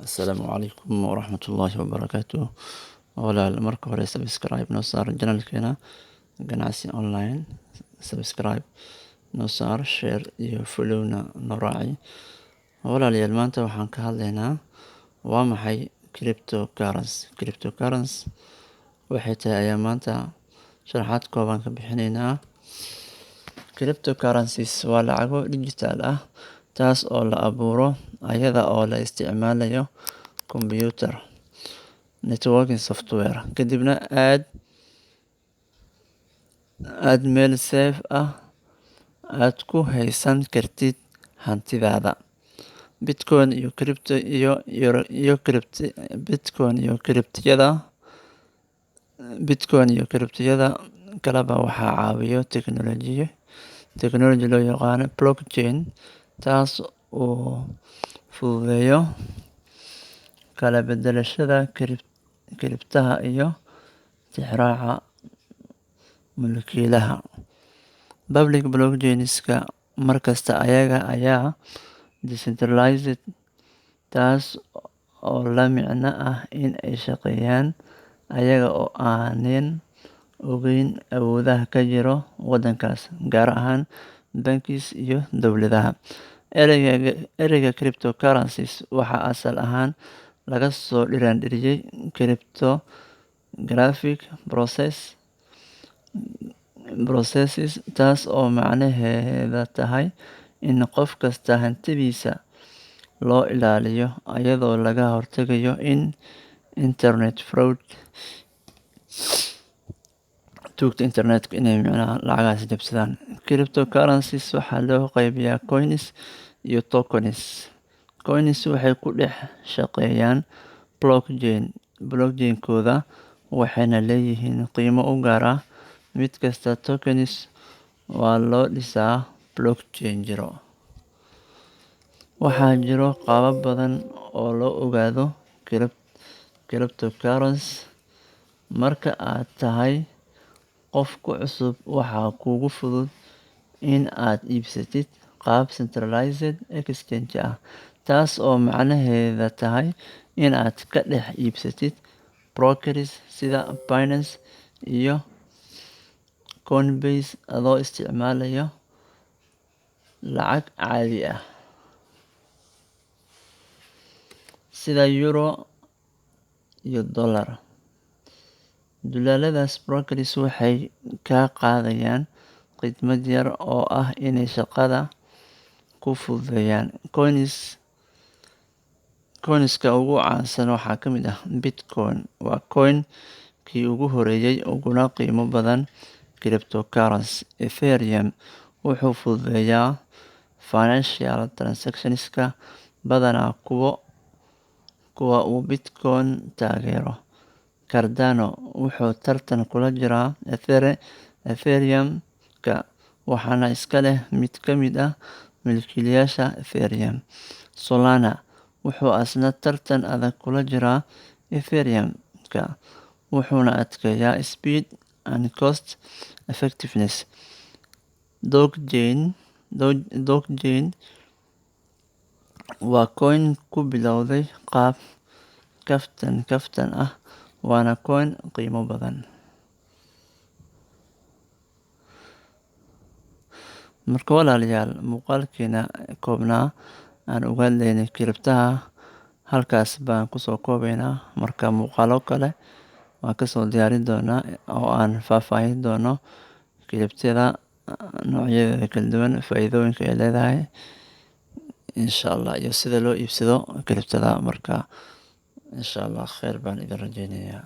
Asalaamu calaykum waraxmatullaahi wabarakaatuh. Walaal marka hore subscribe noo saar channelkeena ganacsi online. Subscribe noo saar, share iyo followna noo raaci. Walaalayaal maanta waxaan ka hadlaynaa waa maxay cryptocurrency waxay tahay ayaa maanta sharaxaad kooban ka bixinaynaa. Cryptocurrencies waa lacago digital ah taas oo la abuuro ayada oo la isticmaalayo computer networking software, kadibna aad meel safe ah aad ku haysan kartid hantidaada. Bitcoin iyo cryptiyada kaleba waxaa caawiyo technology loo yaqaano blockchain, taas oo fududeeyo kala bedelashada kiribtaha iyo tixraaca mulkiilaha. Public blockchains-ka markasta ayaga ayaa decentralized, taas oo la micno ah in ay shaqeeyaan ayaga oo aanan ogeyn awoodaha ka jiro waddankaas, gaar ahaan bangiyo iyo dowladaha. Ereyga cryptocurrencies waxaa asal ahaan laga soo dhiraandhiriyay cryptographic processes, taas oo macnaheeda tahay in qof kasta hantidiisa loo ilaaliyo iyadoo laga hortagayo internet fraud, tuugta internetka inay lacagahaas jabsadaan. Cryptocurrencies waxaa loo qaybiyaa coins iyo tokens. Coins waxay ku dhex shaqeeyaan blockchain-kooda waxayna leeyihiin qiimo u gaar ah mid kasta. Tokens waa loo dhisaa blockchain jiro. Waxaa jiro qaabab badan oo loo ogaado cryptocurrency. Marka aad tahay qof ku cusub, waxaa kugu fudud in aad iibsatid qaab centralized exchange ah, taas oo macnaheeda tahay in aad ka dhex iibsatid brokers sida Binance iyo Coinbase adoo isticmaalaya lacag caadi ah sida euro iyo dollar. Dulaaladaas brokers waxay kaa qaadayaan khidmad yar oo ah inay shaqada ku fududeeyaan. Coins-ka ugu caansan waxaa ka mid ah Bitcoin, waa coin-kii ugu horreeyay uguna qiimo badan cryptocurrency. Ethereum wuxuu fududeeyaa financial transactions-ka badanaa kuwa uu Bitcoin taageero. Cardano wuxuu tartan kula jiraa Ethereum-ka, waxaana iska leh mid ka mid ah milkiilayaasha Ethereum. Solana wuxuu asna tartan adag kula jiraa Ethereum-ka, wuxuuna adkeeyaa speed and cost effectiveness. Dogecoin waa coin ku bilowday qaab kaftan ah, waana coin qiimo badan. Marka walaalayaal, muuqaalkeena koobnaa aan uga hadlaynay kiribtaha halkaas baan kusoo koobaynaa. Marka muuqaalo kale waan kasoo diyaarin doonaa oo aan faahfaahin doono kiribtada noocyadeeda kala duwan, faa'iidooyinka ay leedahay insha Allah, iyo sida loo iibsado kiribtada. Marka insha Allah khayr baan idin rajaynayaa.